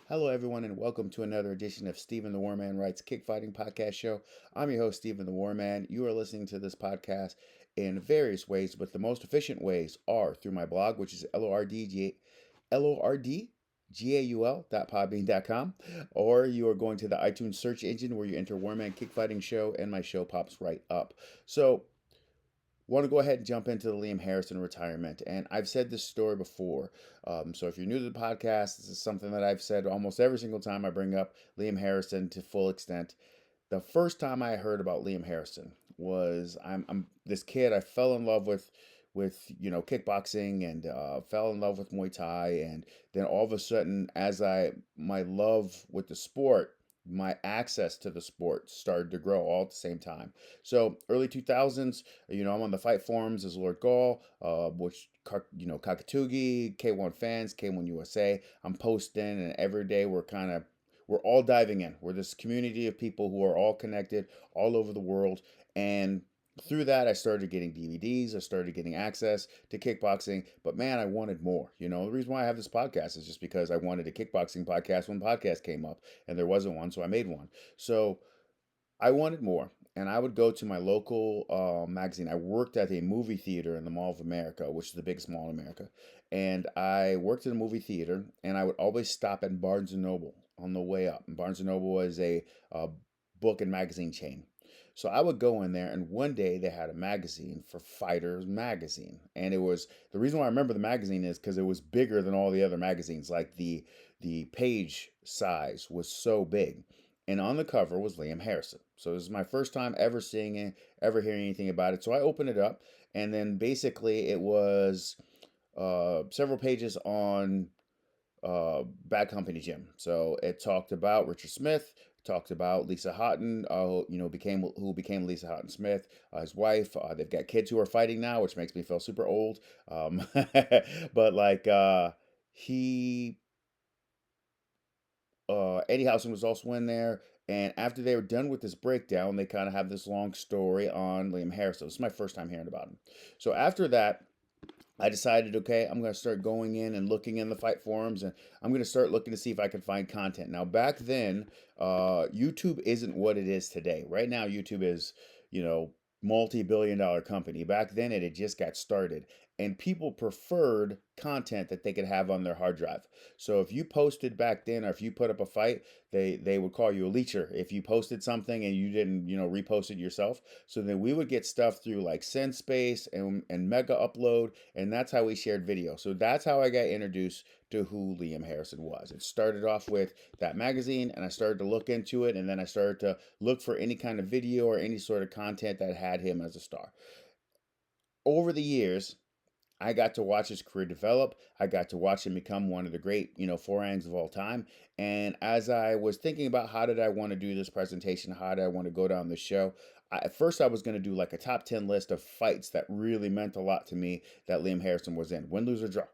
Hello, everyone, and welcome to another edition of Stephen the Warman Writes Kickfighting Podcast Show. I'm your host, Stephen the Warman. You are listening to this podcast in various ways, but the most efficient ways are through my blog, which is lordgaul.podbean.com, or you are going to the iTunes search engine where you enter Warman Kickfighting Show, and my show pops right up. So, want to go ahead and jump into the Liam Harrison retirement. And I've said this story before. So if you're new to the podcast, this is something that I've said almost every single time I bring up Liam Harrison to full extent. The first time I heard about Liam Harrison was I'm this kid. I fell in love with kickboxing and fell in love with Muay Thai, and then all of a sudden, as my love with the sport, my access to the sport started to grow all at the same time. So early 2000s, I'm on the fight forums as Lord Gaul, which Kakatugi, K1 fans, K1 USA. I'm posting, and every day we're all diving in. We're this community of people who are all connected all over the world, and through that, I started getting DVDs. I started getting access to kickboxing. But man, I wanted more. The reason why I have this podcast is just because I wanted a kickboxing podcast when podcast came up, and there wasn't one, so I made one. So I wanted more, and I would go to my local magazine. I worked at a movie theater in the Mall of America, which is the biggest mall in America. And I worked in a movie theater, and I would always stop at Barnes and Noble on the way up. And Barnes and Noble was a book and magazine chain. So I would go in there, and one day they had a magazine for Fighters Magazine, and it was the reason why I remember the magazine is because it was bigger than all the other magazines. Like the page size was so big, and on the cover was Liam Harrison. So this is my first time ever seeing it, ever hearing anything about it. So I opened it up, and then basically it was several pages on Bad Company Gym. So it talked about Richard Smith, talked about Lisa Houghton, who became Lisa Houghton Smith, his wife. They've got kids who are fighting now, which makes me feel super old. But like he Eddie Housen was also in there. And after they were done with this breakdown, they kind of have this long story on Liam Harrison. This is my first time hearing about him. So after that, I decided, okay, I'm going to start going in and looking in the fight forums, and I'm going to start looking to see if I can find content. Now, back then, YouTube isn't what it is today. Right now, YouTube is, multi-billion-dollar company. Back then, it had just got started, and people preferred content that they could have on their hard drive. So if you posted back then, or if you put up a fight, they would call you a leecher if you posted something and you didn't, repost it yourself. So then we would get stuff through like SendSpace and Mega Upload, and that's how we shared video. So that's how I got introduced to who Liam Harrison was. It started off with that magazine, and I started to look into it, and then I started to look for any kind of video or any sort of content that had him as a star. Over the years, I got to watch his career develop. I got to watch him become one of the great, forehands of all time. And as I was thinking about how did I want to do this presentation, how did I want to go down the show, at first I was going to do like a top 10 list of fights that really meant a lot to me that Liam Harrison was in. Win, lose, or draw.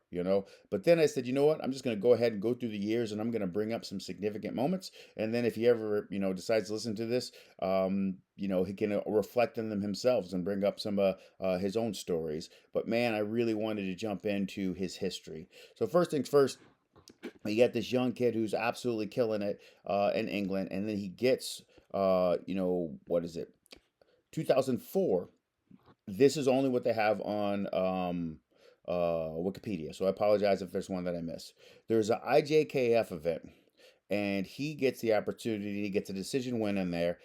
But then I said, you know what? I'm just going to go ahead and go through the years, and I'm going to bring up some significant moments. And then if he ever, decides to listen to this, he can reflect on them himself and bring up some his own stories. But man, I really wanted to jump into his history. So first things first, you got this young kid who's absolutely killing it in England, and then he gets, what is it, 2004. This is only what they have on Wikipedia, so I apologize if there's one that I missed. There's a IJKF event, and he gets the opportunity, he gets a decision win in there,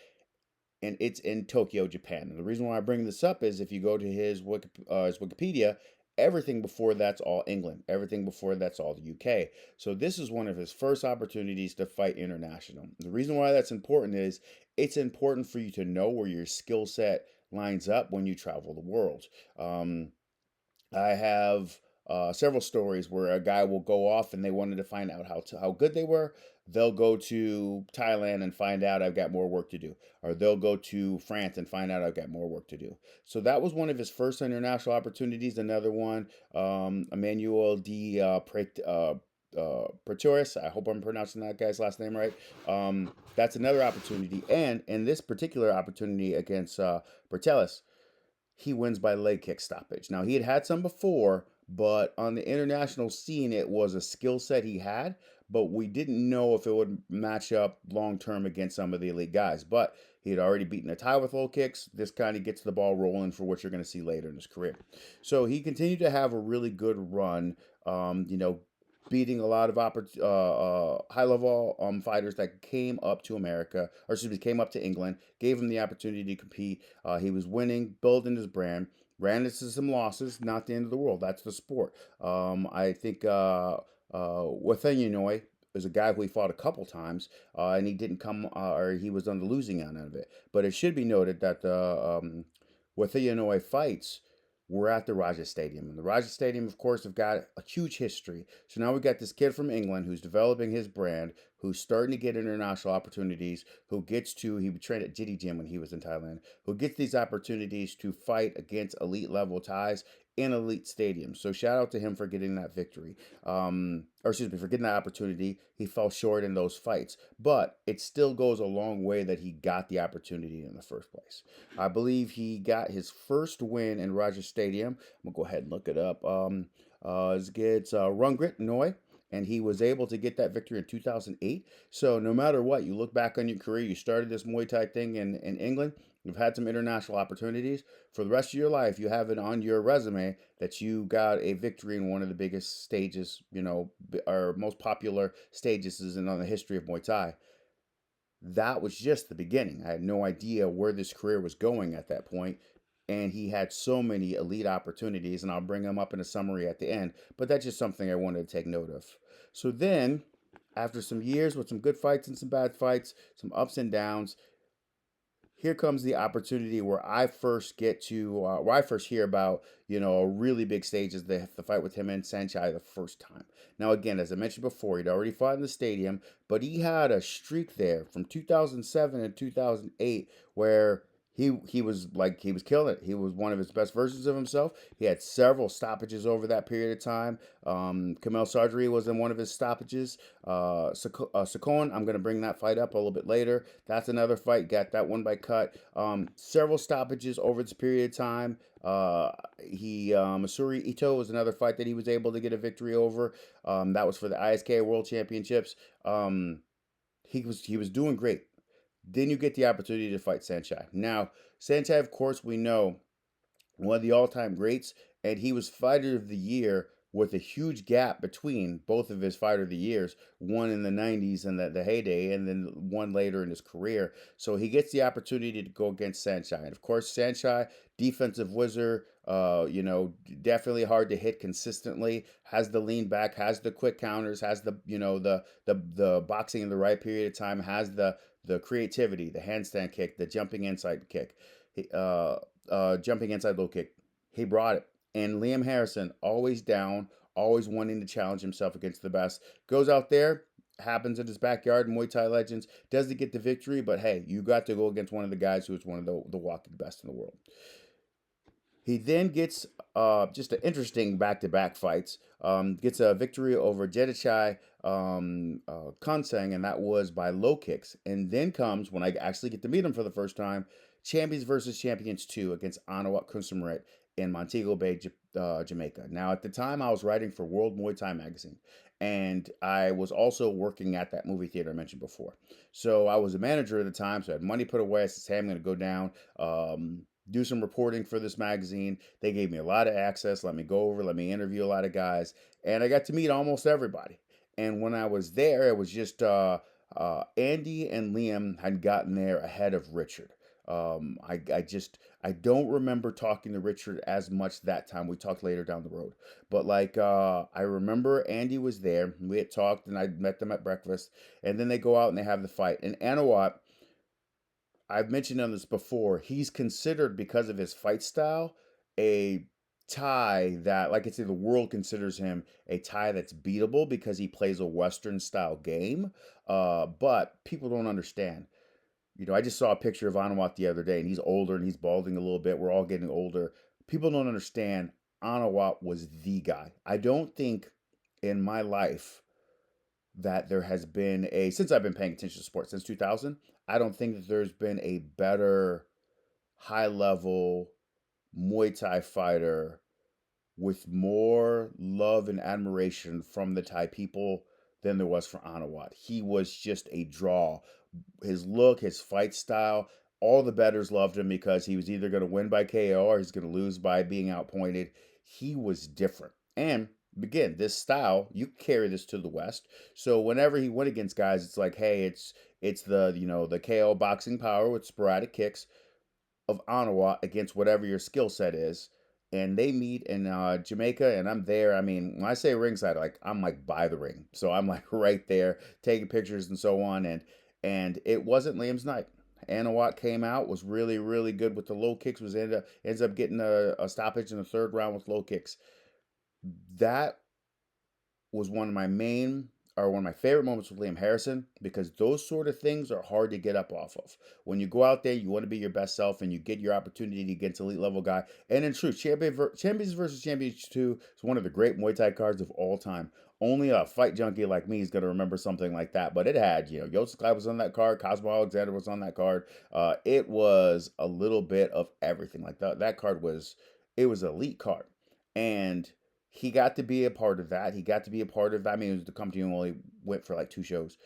and it's in Tokyo, Japan. And the reason why I bring this up is if you go to his Wikipedia, everything before that's all England. Everything before that's all the UK. So this is one of his first opportunities to fight international. The reason why that's important is it's important for you to know where your skill set lines up when you travel the world. I have several stories where a guy will go off and they wanted to find out how good they were. They'll go to Thailand and find out I've got more work to do, or they'll go to France and find out I've got more work to do. So that was one of his first international opportunities. Another one, Emmanuel D. Pretorius. I hope I'm pronouncing that guy's last name right. That's another opportunity, and in this particular opportunity against Bertelis, he wins by leg kick stoppage. Now, he had had some before, but on the international scene, it was a skill set he had, but we didn't know if it would match up long term against some of the elite guys. But he had already beaten a tie with low kicks. This kind of gets the ball rolling for what you're going to see later in his career. So he continued to have a really good run. Beating a lot of high level fighters that came up to America, or excuse me, came up to England, gave him the opportunity to compete. He was winning, building his brand. Ran into some losses, not the end of the world. That's the sport. I think Wathenianoy is a guy who he fought a couple times, and he didn't come, or he was on the losing end of it. But it should be noted that the Wathenianoy fights were at the Raja Stadium. And the Raja Stadium, of course, have got a huge history. So now we got this kid from England who's developing his brand, who's starting to get international opportunities, he trained at Jitty Gym when he was in Thailand, who gets these opportunities to fight against elite level ties in elite stadiums. So shout out to him for getting that victory. Or excuse me, for getting that opportunity. He fell short in those fights, but it still goes a long way that he got the opportunity in the first place. I believe he got his first win in Raja Stadium. I'm gonna go ahead and look it up. It's Rungrit Noi, and he was able to get that victory in 2008. So no matter what, you look back on your career, you started this Muay Thai thing in England. You've had some international opportunities. For the rest of your life, you have it on your resume that you got a victory in one of the biggest stages, or most popular stages in the history of Muay Thai. That was just the beginning. I had no idea where this career was going at that point, and he had so many elite opportunities, and I'll bring them up in a summary at the end, but that's just something I wanted to take note of. So then, after some years with some good fights and some bad fights, some ups and downs, here comes the opportunity where I first hear about, a really big stage is the fight with him and Sanchai the first time. Now, again, as I mentioned before, he'd already fought in the stadium, but he had a streak there from 2007 and 2008 where he was killing it. He was one of his best versions of himself. He had several stoppages over that period of time. Kamel Sargery was in one of his stoppages. Sakon, I'm going to bring that fight up a little bit later. That's another fight. Got that one by cut. Several stoppages over this period of time. Masuri Ito was another fight that he was able to get a victory over. That was for the ISK World Championships. He was doing great. Then you get the opportunity to fight Sanchai. Now, Sanchai, of course, we know one of the all-time greats, and he was fighter of the year with a huge gap between both of his fighter of the years, one in the 90s and the heyday, and then one later in his career. So he gets the opportunity to go against Sanchai. And of course, Sanchai, defensive wizard, definitely hard to hit consistently, has the lean back, has the quick counters, has the boxing in the right period of time, has the creativity, the handstand kick, the jumping inside kick. Jumping inside low kick. He brought it. And Liam Harrison, always down, always wanting to challenge himself against the best. Goes out there, happens in his backyard, Muay Thai Legends, doesn't get the victory, but hey, you got to go against one of the guys who is one of the walking best in the world. He then gets just an interesting back-to-back fights. Gets a victory over Jedichai Konseng, and that was by low kicks. And then comes, when I actually get to meet him for the first time, Champions versus Champions 2 against Anawat Kunsamrit in Montego Bay, Jamaica. Now, at the time, I was writing for World Muay Thai magazine, and I was also working at that movie theater I mentioned before. So I was a manager at the time, so I had money put away. I said, hey, I'm going to go down. Do some reporting for this magazine. They gave me a lot of access, let me go over, let me interview a lot of guys, and I got to meet almost everybody. And when I was there, it was just Andy and Liam had gotten there ahead of Richard. I don't remember talking to Richard as much that time. We talked later down the road, but I remember Andy was there. We had talked, and I met them at breakfast, and then they go out and they have the fight. And Anawat, I've mentioned on this before, he's considered, because of his fight style, a Thai that, like I say, the world considers him a Thai that's beatable because he plays a Western style game. But people don't understand. I just saw a picture of Anawat the other day, and he's older and he's balding a little bit. We're all getting older. People don't understand. Anawat was the guy. I don't think in my life that there has been since I've been paying attention to sports since 2000, I don't think that there's been a better high level Muay Thai fighter with more love and admiration from the Thai people than there was for Anawat. He was just a draw. His look, his fight style, all the betters loved him because he was either going to win by KO or he's going to lose by being outpointed. He was different. And again, this style, you carry this to the West. So whenever he went against guys, it's like, hey, it's the the KO boxing power with sporadic kicks of Ottawa against whatever your skill set is. And they meet in Jamaica, and I'm there. I mean, when I say ringside, like I'm like by the ring, so I'm like right there taking pictures and so on. And it wasn't Liam's night. Anawat came out, was really really good with the low kicks. Was ends up getting a stoppage in the third round with low kicks. That was one of my favorite moments with Liam Harrison because those sort of things are hard to get up off of. When you go out there, you want to be your best self and you get your opportunity against elite level guy. And in truth, Champions versus Champions 2 is one of the great Muay Thai cards of all time. Only a fight junkie like me is going to remember something like that. But it had, Joseph Clay was on that card. Cosmo Alexander was on that card. It was a little bit of everything. Like that card it was an elite card. And he got to be a part of that. He got to be a part of. I mean, it was the company only went for like 2 shows,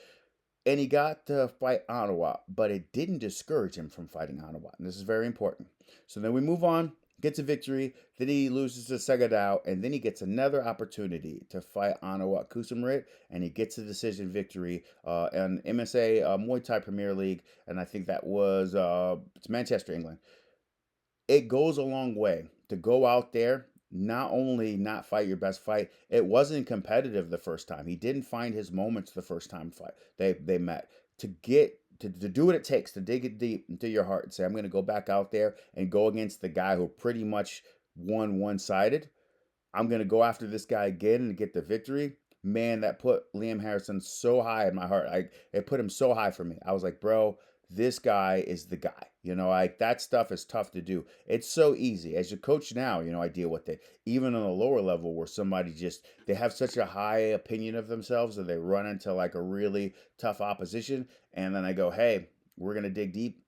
and he got to fight Ottawa, but it didn't discourage him from fighting Ottawa, and this is very important. So then we move on, gets a victory, then he loses to Segadao, and then he gets another opportunity to fight Ottawa Kusamrit, and he gets a decision victory in MSA Muay Thai Premier League, and I think that was it's Manchester, England. It goes a long way to go out there, not only not fight your best fight. It wasn't competitive the first time. He didn't find his moments the first time fight they met. To do what it takes to dig it deep into your heart and say, I'm going to go back out there and go against the guy who pretty much won one-sided. I'm going to go after this guy again and get the victory. Man, that put Liam Harrison so high in my heart. It put him so high for me. I was like, bro, this guy is the guy. Like that stuff is tough to do. It's so easy. As a coach now, I deal with it. Even on a lower level where somebody they have such a high opinion of themselves that they run into like a really tough opposition. And then I go, hey, we're going to dig deep.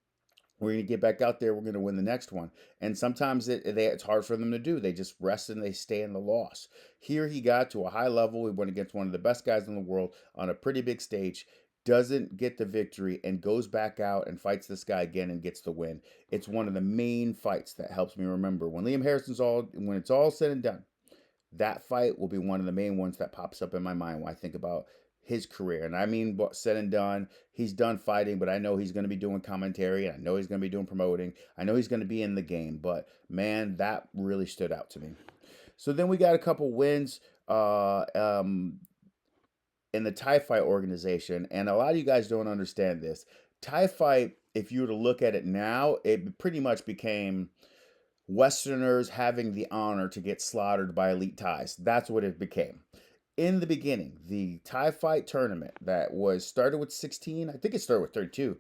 We're going to get back out there. We're going to win the next one. And sometimes it's hard for them to do. They just rest and they stay in the loss. Here he got to a high level. He went against one of the best guys in the world on a pretty big stage, doesn't get the victory, and goes back out and fights this guy again and gets the win. It's one of the main fights that helps me remember when when it's all said and done. That fight will be one of the main ones that pops up in my mind when I think about his career. And I mean, what said and done, he's done fighting, but I know he's going to be doing commentary. And I know he's going to be doing promoting. I know he's going to be in the game. But man, that really stood out to me. So then we got a couple wins in the Thai Fight organization. And a lot of you guys don't understand this. Thai Fight, if you were to look at it now, it pretty much became Westerners having the honor to get slaughtered by elite Thais. That's what it became. In the beginning, the Thai Fight tournament that was started with 16, I think it started with 32.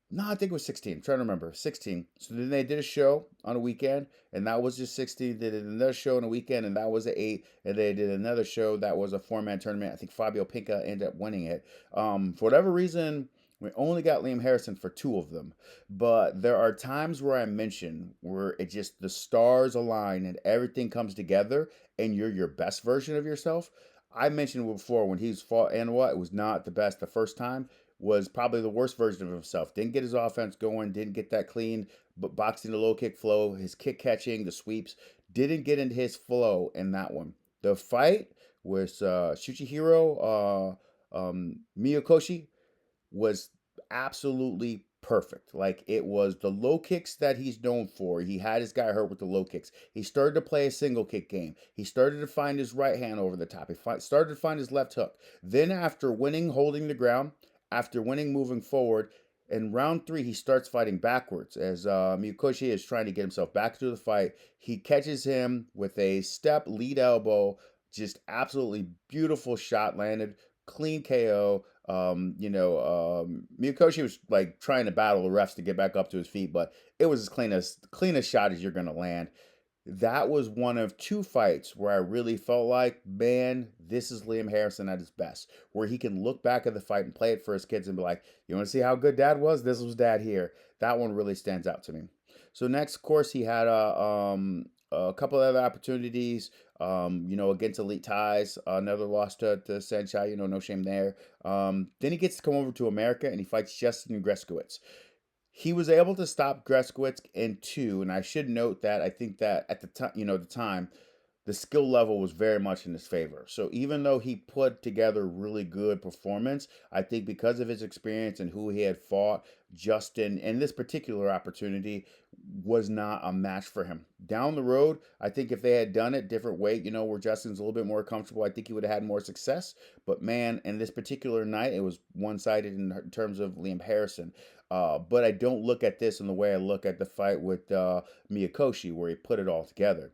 No, I think it was 16. I'm trying to remember. 16. So then they did a show on a weekend, and that was just 16. They did another show on a weekend, and that was an 8. And they did another show that was a 4-man tournament. I think Fabio Pinca ended up winning it. For whatever reason, we only got Liam Harrison for 2 of them. But there are times where I mention where it just the stars align and everything comes together, and you're your best version of yourself. I mentioned before when he's fought Anwa, it was not the best the first time, was probably the worst version of himself. Didn't get his offense going, didn't get that clean but boxing, the low kick flow, his kick catching, the sweeps, didn't get into his flow in that one. The fight with Shuchihiro Miyokoshi was absolutely perfect. Like it was the low kicks that he's known for. He had his guy hurt with the low kicks. He started to play a single kick game. He started to find his right hand over the top. He started to find his left hook. Then after winning holding the ground, after winning moving forward, in round 3, he starts fighting backwards as Miyokoshi is trying to get himself back to the fight. He catches him with a step lead elbow, just absolutely beautiful shot landed, clean KO. Miyokoshi was like trying to battle the refs to get back up to his feet, but it was as cleanest shot as you're gonna land. That was one of 2 fights where I really felt like, man, this is Liam Harrison at his best, where he can look back at the fight and play it for his kids and be like, you want to see how good dad was? This was dad here. That one really stands out to me. So next, of course, he had a couple other opportunities. Against Elite Ties, another loss to Senchai. No shame there. Then he gets to come over to America and he fights Justin Greskowitz. He was able to stop Greskowitz in two, and I should note that I think that at the time, the time, the skill level was very much in his favor. So even though he put together really good performance, I think because of his experience and who he had fought, Justin in this particular opportunity was not a match for him. Down the road, I think if they had done it different weight, where Justin's a little bit more comfortable, I think he would have had more success. But man, in this particular night, it was one-sided in terms of Liam Harrison. But I don't look at this in the way I look at the fight with Miyakoshi, where he put it all together.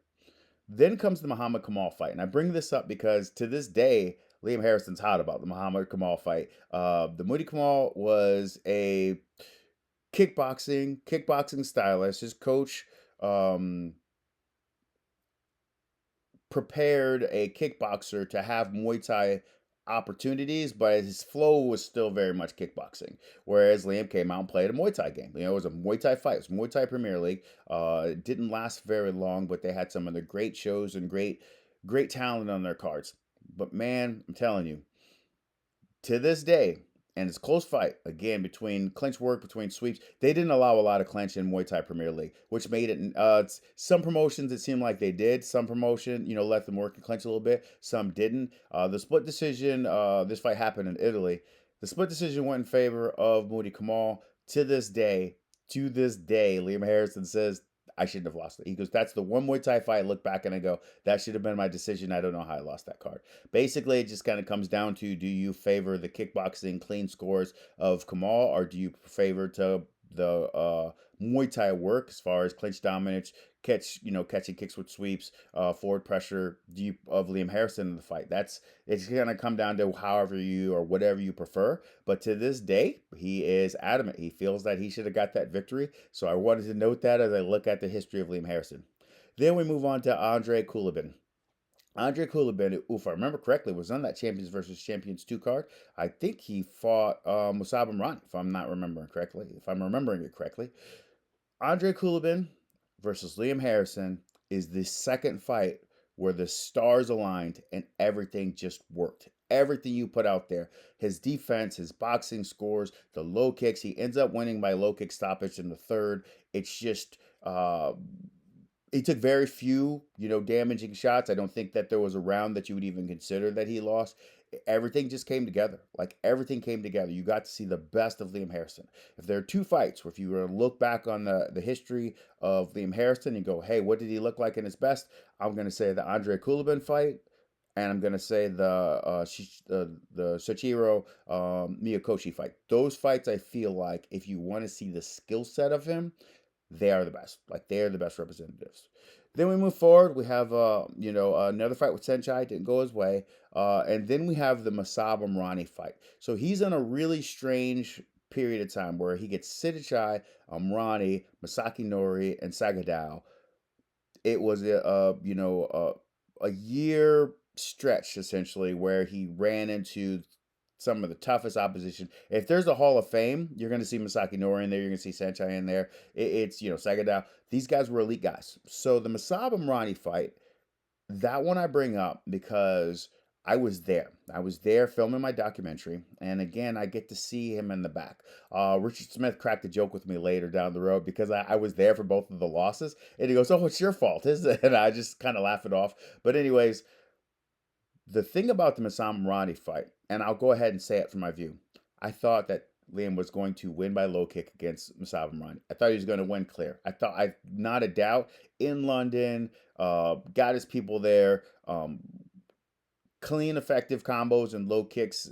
Then comes the Muhammad Kamal fight. And I bring this up because to this day, Liam Harrison's hot about the Muhammad Kamal fight. The Moody Kamal was a kickboxing stylist. His coach um, prepared a kickboxer to have Muay Thai opportunities, but his flow was still very much kickboxing. Whereas Liam came out and played a Muay Thai game. It was a Muay Thai fight. It was Muay Thai Premier League. It didn't last very long, but they had some of the great shows and great talent on their cards. But man, I'm telling you, to this day, and it's a close fight again between clinch work, between sweeps. They didn't allow a lot of clinch in Muay Thai Premier League, which made it. Some promotions it seemed like they did. Some promotion, let them work and clinch a little bit. Some didn't. The split decision. This fight happened in Italy. The split decision went in favor of Moody Kamal. To this day, Liam Harrison says I shouldn't have lost it. He goes, "That's the one Muay Thai fight." I look back and I go, "That should have been my decision. I don't know how I lost that card." Basically, it just kind of comes down to, do you favor the kickboxing clean scores of Kamal, or do you favor to the Muay Thai work as far as clinch dominance, catching kicks with sweeps, forward pressure of Liam Harrison in the fight? It's gonna come down to however you or whatever you prefer. But to this day, he is adamant. He feels that he should have got that victory. So I wanted to note that as I look at the history of Liam Harrison. Then we move on to Andre Kulibin. Andre Kulibin, if I remember correctly, was on that Champions versus Champions 2 card. I think he fought Musab Imran, if I'm not remembering correctly. If I'm remembering it correctly. Andre Kulibin versus Liam Harrison is the second fight where the stars aligned and everything just worked. Everything you put out there, his defense, his boxing scores, the low kicks, he ends up winning by low kick stoppage in the third. It's just he took very few, damaging shots. I don't think that there was a round that you would even consider that he lost. Everything just came together. Like everything came together. You got to see the best of Liam Harrison. If there are two fights where if you were to look back on the history of Liam Harrison and go, hey, what did he look like in his best? I'm going to say the Andre Kulibin fight, and I'm going to say the Soichiro Miyakoshi fight. Those fights, I feel like if you want to see the skill set of him, they are the best. Like they are the best representatives. Then we move forward. We have another fight with Senchai, didn't go his way, and then we have the Masab Amrani fight. So he's in a really strange period of time where he gets Senchai, Amrani, Masaki Nori, and Sagadao. It was a year stretch essentially where he ran into some of the toughest opposition. If there's a Hall of Fame, you're going to see Masaki Nori in there. You're going to see Senchai in there. It's Sagadao. These guys were elite guys. So the Masab Imrani fight, that one I bring up because I was there. I was there filming my documentary, and again, I get to see him in the back. Richard Smith cracked a joke with me later down the road because I was there for both of the losses, and he goes, "Oh, it's your fault, isn't it?" And I just kind of laugh it off. But anyways, the thing about the Masam Rani fight, and I'll go ahead and say it from my view, I thought that Liam was going to win by low kick against Masam Rani. I thought he was going to win clear. I not a doubt in London, got his people there, clean, effective combos and low kicks.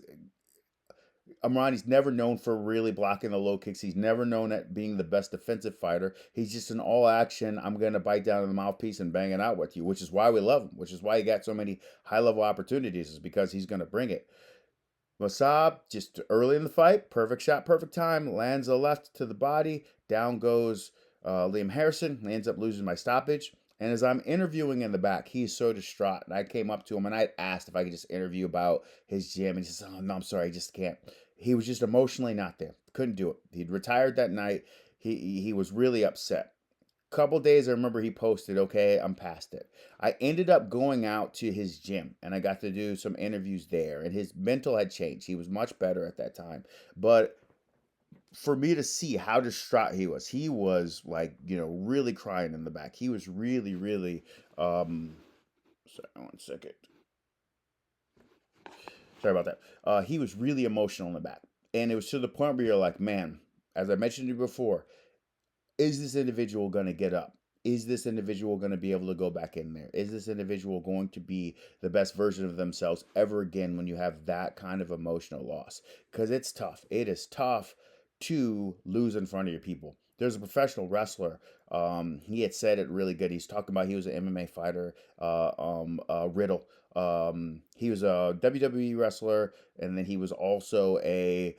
Amrani's never known for really blocking the low kicks. He's never known at being the best defensive fighter. He's just an all action, I'm going to bite down on the mouthpiece and bang it out with you, which is why we love him, which is why he got so many high level opportunities, is because he's going to bring it. Masab, just early in the fight, perfect shot, perfect time, lands a left to the body. Down goes Liam Harrison. He ends up losing by stoppage. And as I'm interviewing in the back, he's so distraught. And I came up to him and I asked if I could just interview about his gym. And he says, "Oh, no, I'm sorry, I just can't." He was just emotionally not there. Couldn't do it. He'd retired that night. He was really upset. Couple days, I remember he posted, okay, I'm past it. I ended up going out to his gym and I got to do some interviews there, and his mental had changed. He was much better at that time. But for me to see how distraught he was like, really crying in the back. He was really, really, sorry, one second. Sorry about that. He was really emotional in the back. And it was to the point where you're like, man, as I mentioned to you before, is this individual going to get up? Is this individual going to be able to go back in there? Is this individual going to be the best version of themselves ever again when you have that kind of emotional loss? Because it's tough. It is tough to lose in front of your people. There's a professional wrestler. He had said it really good. He's talking about he was an MMA fighter, Riddle. He was a WWE wrestler, and then he was also a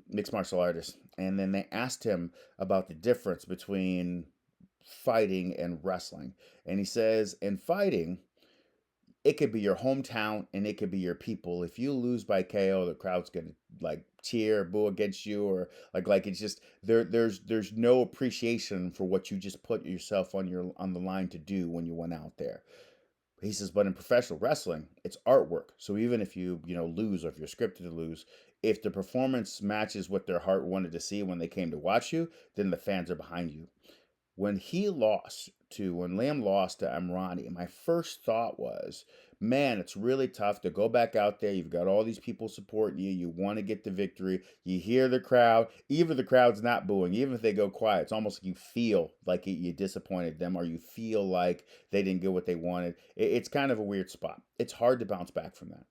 mixed martial artist. And then they asked him about the difference between fighting and wrestling. And he says, in fighting, it could be your hometown and it could be your people. If you lose by KO, the crowd's gonna like cheer, boo against you, or like it's just there's no appreciation for what you just put yourself on the line to do when you went out there. He says, but in professional wrestling, it's artwork. So even if you lose, or if you're scripted to lose, if the performance matches what their heart wanted to see when they came to watch you, then the fans are behind you. When Liam lost to Amrani, my first thought was, man, it's really tough to go back out there. You've got all these people supporting you. You want to get the victory. You hear the crowd, even if the crowd's not booing, even if they go quiet, it's almost like you feel like you disappointed them, or you feel like they didn't get what they wanted. It's kind of a weird spot. It's hard to bounce back from that.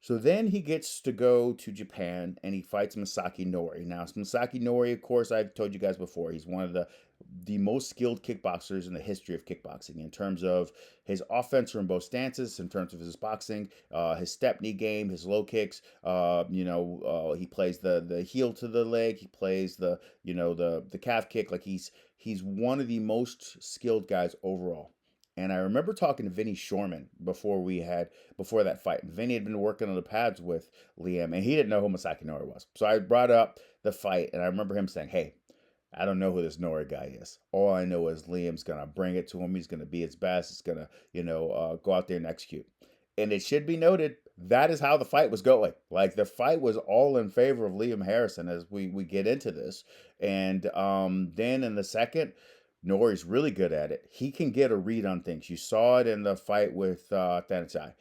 So then he gets to go to Japan and he fights Masaki Nori. Now, Masaki Nori, of course, I've told you guys before, he's one of the most skilled kickboxers in the history of kickboxing in terms of his offense from both stances, in terms of his boxing, his step knee game, his low kicks. He plays the heel to the leg. He plays the calf kick. Like he's one of the most skilled guys overall. And I remember talking to Vinny Shorman before that fight. Vinny had been working on the pads with Liam, and he didn't know who Masaki Nori was. So I brought up the fight, and I remember him saying, "Hey, I don't know who this Nori guy is. All I know is Liam's gonna bring it to him. He's gonna be his best. He's gonna, go out there and execute." And it should be noted that is how the fight was going. Like the fight was all in favor of Liam Harrison as we get into this, and then in the second. Nori's really good at it. He can get a read on things. You saw it in the fight with Thanachai.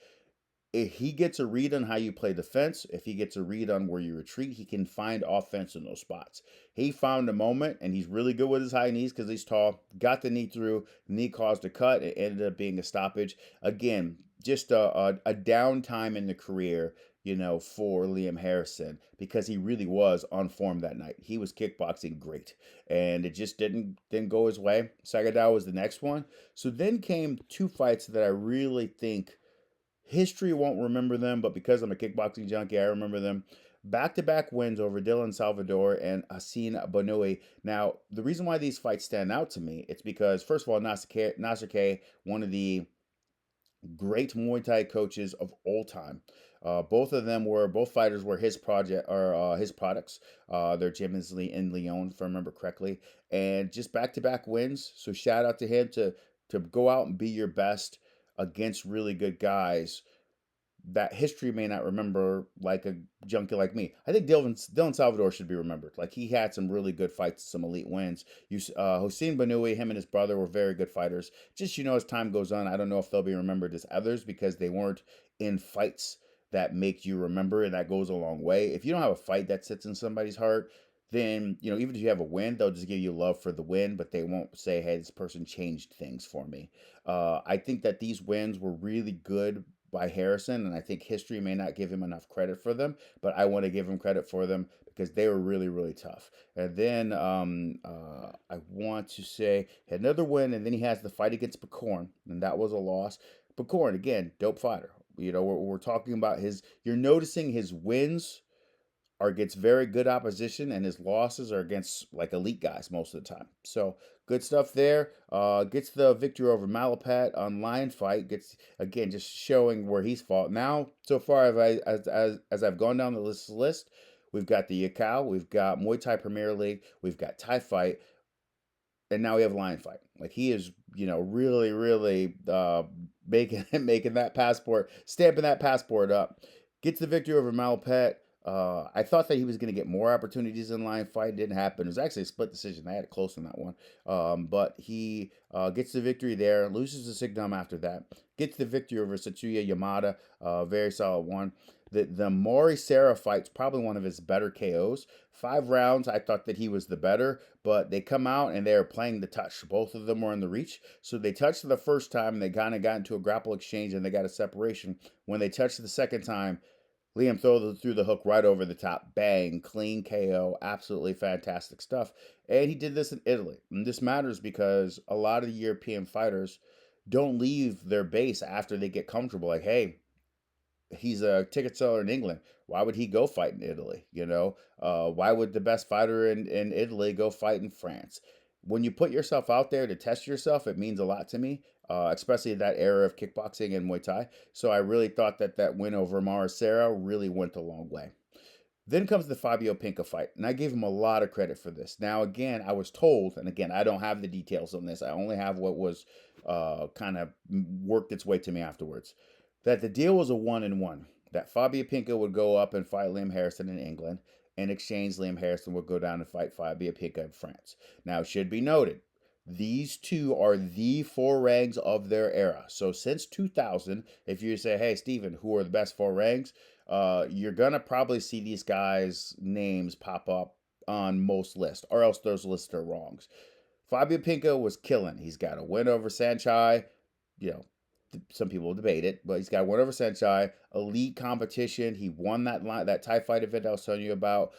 If he gets a read on how you play defense, if he gets a read on where you retreat, he can find offense in those spots. He found a moment, and he's really good with his high knees because he's tall. Got the knee through, knee caused a cut. It ended up being a stoppage. Again, just a downtime in the career, for Liam Harrison because he really was on form that night. He was kickboxing great, and it just didn't go his way. Sagadao was the next one. So then came two fights that I really think history won't remember them, but because I'm a kickboxing junkie, I remember them. Back-to-back wins over Dylan Salvador and Hassan Bonoui. Now, the reason why these fights stand out to me, it's because, first of all, Nasser K, one of the great Muay Thai coaches of all time. Both fighters were his project or his products. Their gym is in Lyon, if I remember correctly, and just back-to-back wins. So shout out to him to go out and be your best against really good guys that history may not remember, like a junkie like me. I think Dylan Salvador should be remembered. Like he had some really good fights, some elite wins. Hossein Banoui, him and his brother were very good fighters. Just as time goes on, I don't know if they'll be remembered as others because they weren't in fights that make you remember, and that goes a long way. If you don't have a fight that sits in somebody's heart, then even if you have a win, they'll just give you love for the win, but they won't say, "Hey, this person changed things for me." I think that these wins were really good by Harrison, and I think history may not give him enough credit for them, but I want to give him credit for them because they were really, really tough. And then I want to say he had another win, and then he has the fight against Bakorn, and that was a loss. Bakorn, again, dope fighter. We're talking about you're noticing his wins are against very good opposition, and his losses are against like elite guys most of the time. So good stuff there. Gets the victory over Malapat on Lion Fight. Gets again just showing where he's fought. Now so far, as I've gone down the list, we've got the Yakao, we've got Muay Thai Premier League, we've got Thai Fight, and now we have Lion Fight. Like he is, really, really making making that passport, stamping that passport up. Gets the victory over Malpet. I thought that he was going to get more opportunities in Lion Fight. It didn't happen. It was actually a split decision. I had it close on that one. But he gets the victory there. Loses to Signum after that. Gets the victory over Satsuya Yamada. Very solid one. The Mori Serra fight's probably one of his better KOs. 5 rounds, I thought that he was the better, but they come out and they're playing the touch. Both of them were in the reach. So they touched the first time, and they kind of got into a grapple exchange, and they got a separation. When they touched the second time, Liam threw the hook right over the top. Bang, clean KO. Absolutely fantastic stuff. And he did this in Italy. And this matters because a lot of the European fighters don't leave their base after they get comfortable. Like, hey, he's a ticket seller in England. Why would he go fight in Italy? Why would the best fighter in Italy go fight in France? When you put yourself out there to test yourself, it means a lot to me, especially that era of kickboxing and Muay Thai. So I really thought that win over Mara Serra really went a long way. Then comes the Fabio Pinca fight, and I gave him a lot of credit for this. Now, again, I was told, and again, I don't have the details on this. I only have what was kind of worked its way to me afterwards. That the deal was a 1-1. That Fabio Pinca would go up and fight Liam Harrison in England. In exchange, Liam Harrison would go down and fight Fabio Pinca in France. Now, it should be noted, these two are the four ranks of their era. So since 2000, if you say, hey, Steven, who are the best four ranks? You're going to probably see these guys' names pop up on most lists, or else those lists are wrongs. Fabio Pinca was killing. He's got a win over Sanchai. You know, some people debate it, but he's got a win over Sanchai. Elite competition. He won that Thai fight event I was telling you about.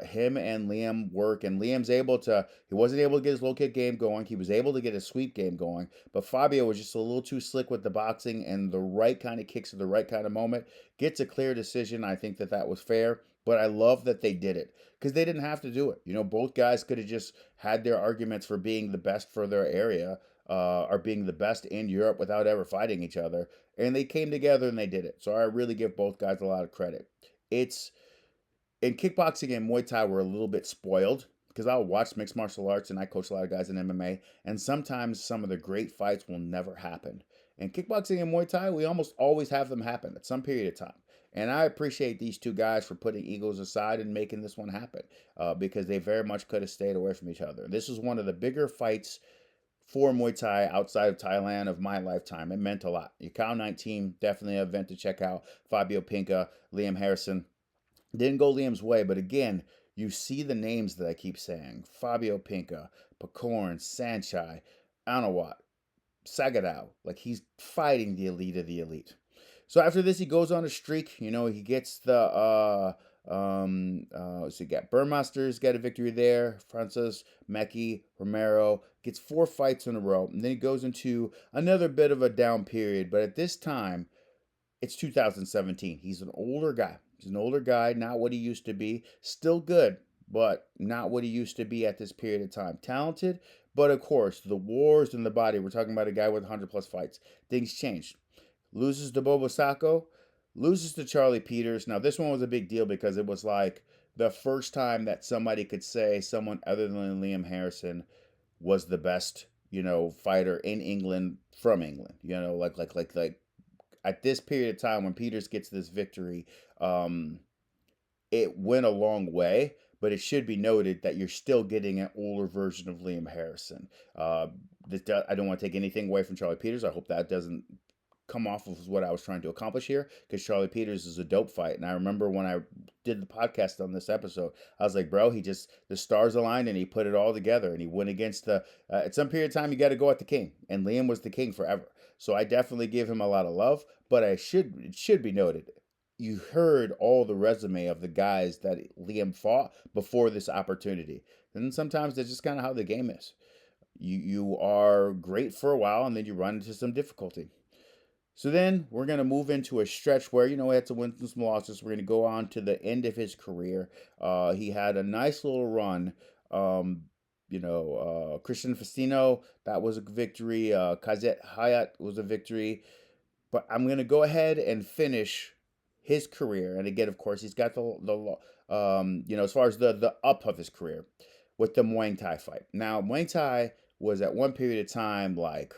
Him and Liam work, and Liam's he wasn't able to get his low kick game going. He was able to get his sweep game going, but Fabio was just a little too slick with the boxing and the right kind of kicks at the right kind of moment. Gets a clear decision. I think that was fair, but I love that they did it because they didn't have to do it. Both guys could have just had their arguments for being the best for their area, are being the best in Europe without ever fighting each other. And they came together and they did it. So I really give both guys a lot of credit. It's in kickboxing and Muay Thai, we're a little bit spoiled because I'll watch mixed martial arts and I coach a lot of guys in MMA. And sometimes some of the great fights will never happen. In kickboxing and Muay Thai, we almost always have them happen at some period of time. And I appreciate these two guys for putting egos aside and making this one happen because they very much could have stayed away from each other. This is one of the bigger fights for Muay Thai outside of Thailand of my lifetime. It meant a lot. Yukao 19, definitely an event to check out. Fabio Pinca, Liam Harrison. Didn't go Liam's way, but again, you see the names that I keep saying. Fabio Pinca, Pacorn, Sanchai, Anawat, Sagadao. Like he's fighting the elite of the elite. So after this, he goes on a streak. He gets the so you got Burmaster's got a victory there. Francis, Meki, Romero gets 4 fights in a row, and then he goes into another bit of a down period. But at this time, it's 2017. He's an older guy. He's an older guy, not what he used to be. Still good, but not what he used to be at this period of time. Talented, but of course, the wars in the body. We're talking about a guy with 100 plus fights. Things changed. Loses to Bobo Sacco, loses to Charlie Peters. Now, this one was a big deal because it was like the first time that somebody could say someone other than Liam Harrison was the best, fighter in England from England. Like at this period of time when Peters gets this victory, it went a long way. But it should be noted that you're still getting an older version of Liam Harrison. I don't want to take anything away from Charlie Peters. I hope that doesn't come off of what I was trying to accomplish here because Charlie Peters is a dope fight. And I remember when I did the podcast on this episode, I was like, bro, the stars aligned and he put it all together and he went against at some period of time, you got to go at the king, and Liam was the king forever. So I definitely give him a lot of love, but it should be noted, you heard all the resume of the guys that Liam fought before this opportunity. And sometimes that's just kind of how the game is. You are great for a while and then you run into some difficulty. So then we're going to move into a stretch where, he had some wins and some losses. We're going to go on to the end of his career. He had a nice little run. Christian Festino, that was a victory. Kazet Hayat was a victory. But I'm going to go ahead and finish his career. And again, of course, he's got as far as the up of his career with the Muay Thai fight. Now, Muay Thai was at one period of time like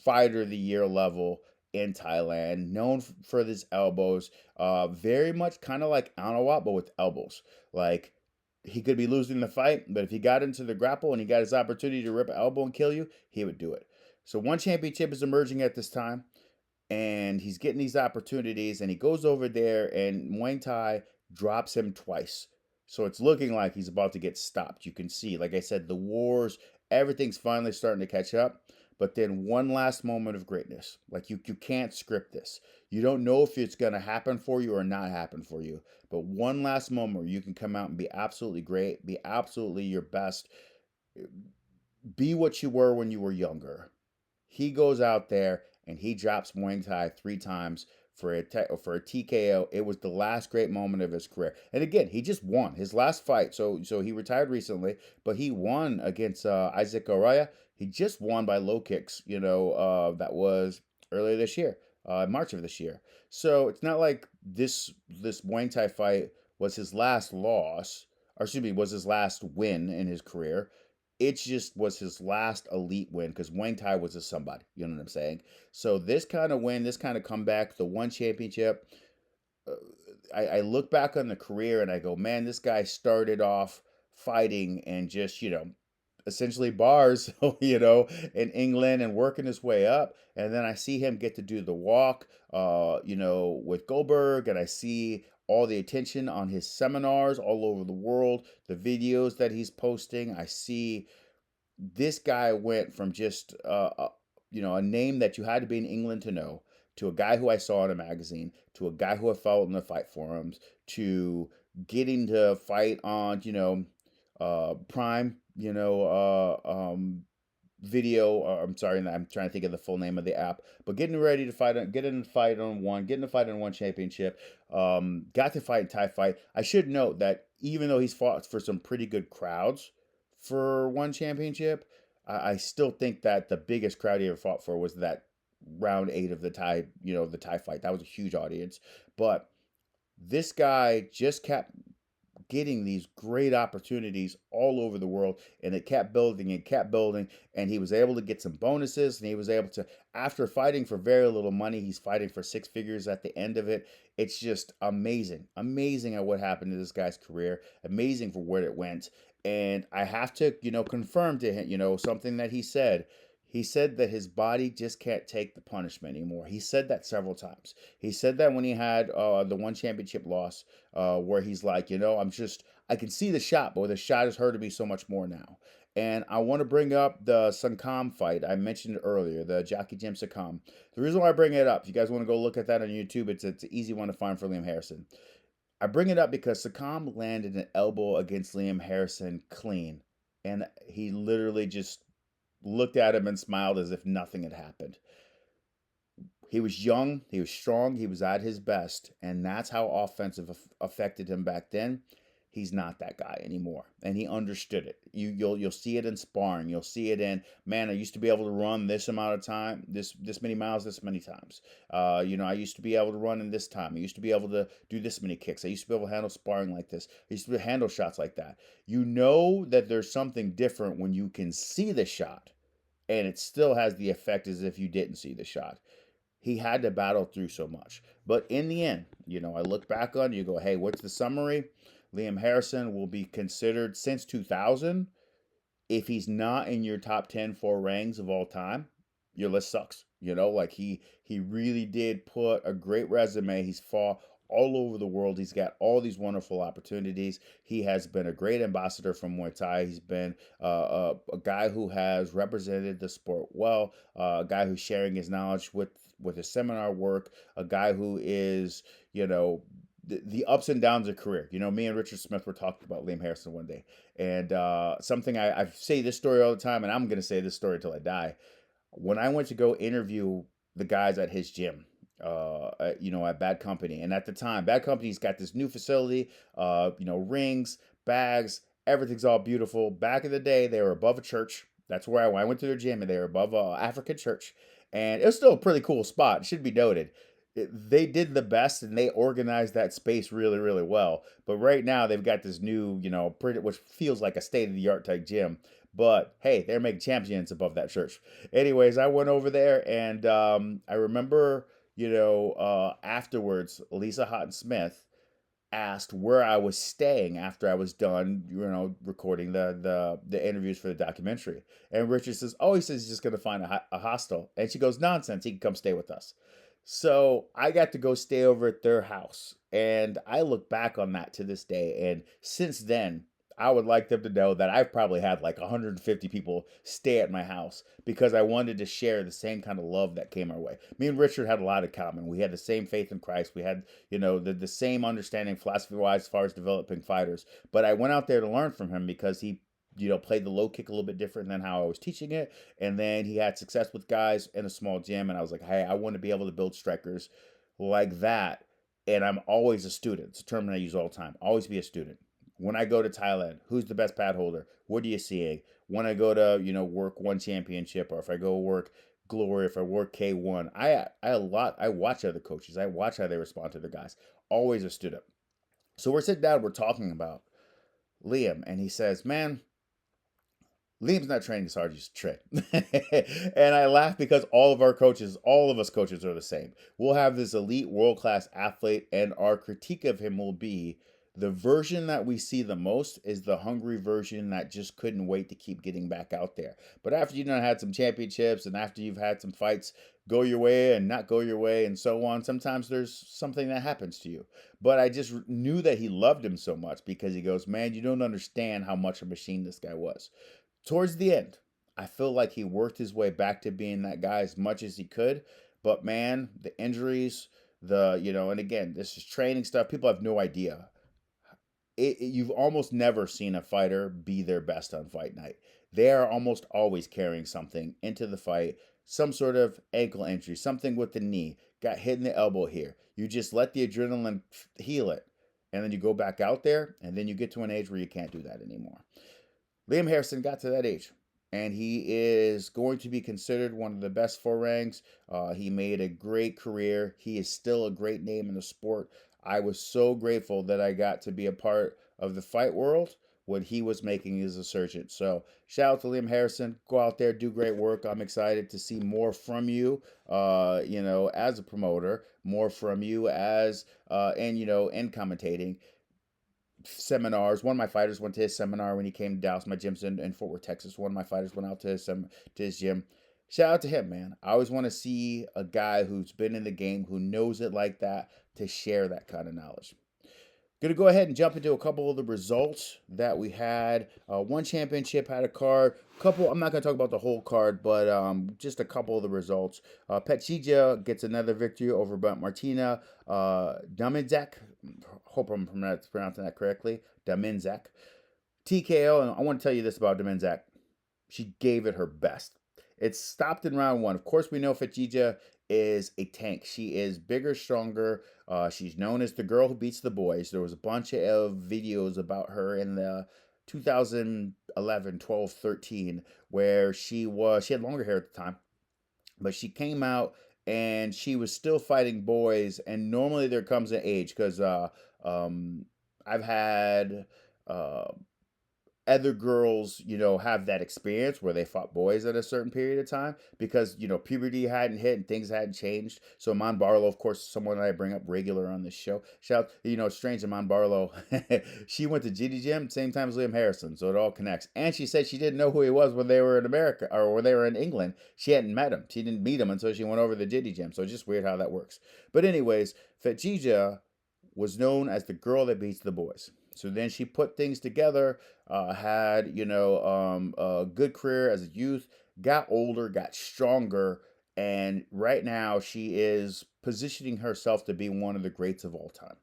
fighter of the year level in Thailand, known for his elbows. Very much kind of like Anawat, but with elbows. Like he could be losing the fight, but if he got into the grapple and he got his opportunity to rip an elbow and kill you, he would do it. So one championship is emerging at this time, and he's getting these opportunities, and he goes over there, and Muay Thai drops him twice. So it's looking like he's about to get stopped. You can see, like I said, the wars, everything's finally starting to catch up. But then one last moment of greatness. Like you can't script this. You don't know if it's going to happen for you or not happen for you. But one last moment where you can come out and be absolutely great, be absolutely your best, be what you were when you were younger. He goes out there and he drops Muay Thai 3 times for a TKO. It was the last great moment of his career. And again, he just won his last fight. So he retired recently, but he won against Isaac Araya. He just won by low kicks. That was earlier this year, March of this year. So it's not like this Muay Thai fight was his last loss, or excuse me, was his last win in his career. It just was his last elite win because Wang Tai was a somebody. You know what I'm saying? So this kind of win, this kind of comeback, the one championship. uh, I look back on the career and I go, man, this guy started off fighting and just essentially bars, in England and working his way up. And then I see him get to do the walk, with Goldberg, and I see all the attention on his seminars all over the world, the videos that he's posting. I see this guy went from just a name that you had to be in England to know, to a guy who I saw in a magazine, to a guy who I followed in the fight forums, to getting to fight on Prime, video. I'm sorry, I'm trying to think of the full name of the app, but getting ready to fight, getting to fight on one, getting to fight on one championship. Got to fight in Thai fight. I should note that even though he's fought for some pretty good crowds for one championship, I still think that the biggest crowd he ever fought for was that round 8 of the Thai fight. That was a huge audience, but this guy just kept getting these great opportunities all over the world, and it kept building and kept building, and he was able to get some bonuses, and he was able to, after fighting for very little money, he's fighting for 6 figures at the end of it. It's just amazing at what happened to this guy's career, amazing for where it went. And I have to confirm to him, something that he said that his body just can't take the punishment anymore. He said that several times. He said that when he had the one championship loss, where he's like, I can see the shot, but the shot is hurting me so much more now. And I want to bring up the Sankam fight I mentioned earlier, the Jockey Jim Sakam. The reason why I bring it up, if you guys want to go look at that on YouTube, it's an easy one to find for Liam Harrison. I bring it up because Sakam landed an elbow against Liam Harrison clean, and he literally just looked at him and smiled as if nothing had happened. He was young, he was strong, he was at his best, and that's how offensive affected him back then. He's not that guy anymore, and he understood it. You'll see it in sparring. You'll see it in, man, I used to be able to run this amount of time, this many miles, this many times. I used to be able to run in this time. I used to be able to do this many kicks. I used to be able to handle sparring like this. I used to handle shots like that. You know that there's something different when you can see the shot, and it still has the effect as if you didn't see the shot. He had to battle through so much. But in the end, I look back on, you go, hey, what's the summary? Liam Harrison will be considered since 2000. If he's not in your top 10 for ranks of all time, your list sucks. Like he really did put a great resume. He's fought all over the world. He's got all these wonderful opportunities. He has been a great ambassador for Muay Thai. He's been a guy who has represented the sport well, a guy who's sharing his knowledge with his seminar work, a guy who is, the ups and downs of career. Me and Richard Smith were talking about Liam Harrison one day, and something I say this story all the time, and I'm going to say this story till I die. When I went to go interview the guys at his gym, at Bad Company, and at the time, Bad Company's got this new facility, rings, bags, everything's all beautiful. Back in the day, they were above a church. That's where I went to their gym, and they were above a African church, and it was still a pretty cool spot. It should be noted. They did the best, and they organized that space really, really well. But right now, they've got this new, pretty, which feels like a state of the art type gym. But hey, they're making champions above that church. Anyways, I went over there, and I remember, afterwards, Lisa Houghton Smith asked where I was staying after I was done, recording the interviews for the documentary. And Richard says, "Oh, he says he's just gonna find a hostel." And she goes, "Nonsense! He can come stay with us." So I got to go stay over at their house, and I look back on that to this day. And since then, I would like them to know that I've probably had like 150 people stay at my house because I wanted to share the same kind of love that came our way. Me and Richard had a lot in common. We had the same faith in Christ. We had, the same understanding philosophy wise as far as developing fighters. But I went out there to learn from him because he, played the low kick a little bit different than how I was teaching it. And then he had success with guys in a small gym. And I was like, hey, I want to be able to build strikers like that. And I'm always a student. It's a term that I use all the time. Always be a student. When I go to Thailand, who's the best pad holder? What are you seeing? When I go to, work one championship, or if I go work Glory, if I work K1, I watch other coaches. I watch how they respond to the guys. Always a student. So we're sitting down, we're talking about Liam, and he says, "Man, Liam's not training as hard as you train." And I laugh because all of us coaches are the same. We'll have this elite world class athlete, and our critique of him will be the version that we see the most is the hungry version that just couldn't wait to keep getting back out there. But after you've had some championships and after you've had some fights go your way and not go your way and so on, sometimes there's something that happens to you. But I just knew that he loved him so much because he goes, "Man, you don't understand how much a machine this guy was." Towards the end, I feel like he worked his way back to being that guy as much as he could. But man, the injuries, and again, this is training stuff. People have no idea. You've almost never seen a fighter be their best on fight night. They are almost always carrying something into the fight, some sort of ankle injury, something with the knee, got hit in the elbow here. You just let the adrenaline heal it. And then you go back out there, and then you get to an age where you can't do that anymore. Liam Harrison got to that age, and he is going to be considered one of the best forangs. He made a great career. He is still a great name in the sport. I was so grateful that I got to be a part of the fight world when he was making his resurgence. So shout out to Liam Harrison. Go out there, do great work. I'm excited to see more from you, as a promoter, more from you as, in commentating seminars. One of my fighters went to his seminar when he came to Dallas. My gym's in Fort Worth, Texas. One of my fighters went out to his gym. Shout out to him, man. I always want to see a guy who's been in the game, who knows it like that, to share that kind of knowledge. Going to go ahead and jump into a couple of the results that we had. One championship had a card. Couple. I'm not going to talk about the whole card, but just a couple of the results. Petchija gets another victory over Martina Daminzak. Hope I'm pronouncing that correctly. Daminzak. TKO, and I want to tell you this about Daminzak. She gave it her best. It stopped in round one. Of course, we know Fatija is a tank. She is bigger, stronger. She's known as the girl who beats the boys. There was a bunch of videos about her in the 2011, 12, 13, where she had longer hair at the time, but she came out and she was still fighting boys. And normally there comes an age because I've had other girls, have that experience where they fought boys at a certain period of time because, puberty hadn't hit and things hadn't changed. So Mon Barlow, of course, someone that I bring up regular on this show. Shout, it's strange that Mon Barlow, she went to GD Gym same time as Liam Harrison, so it all connects. And she said she didn't know who he was when they were in America or when they were in England. She hadn't met him. She didn't meet him until she went over to the GD Gym. So it's just weird how that works. But anyways, Fatija was known as the girl that beats the boys. So then she put things together, had, a good career as a youth, got older, got stronger, and right now she is positioning herself to be one of the greats of all time.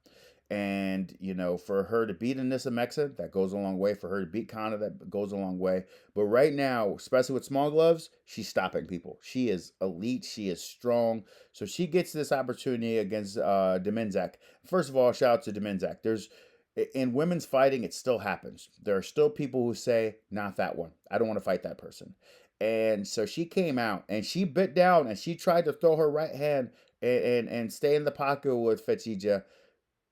And, for her to beat Anissa Mexa, that goes a long way. For her to beat Kana, that goes a long way. But right now, especially with small gloves, she's stopping people. She is elite. She is strong. So she gets this opportunity against Demenzak. First of all, shout out to Demenzak. In women's fighting, it still happens. There are still people who say, not that one. I don't want to fight that person. And so she came out and she bit down and she tried to throw her right hand and stay in the pocket with Fetija.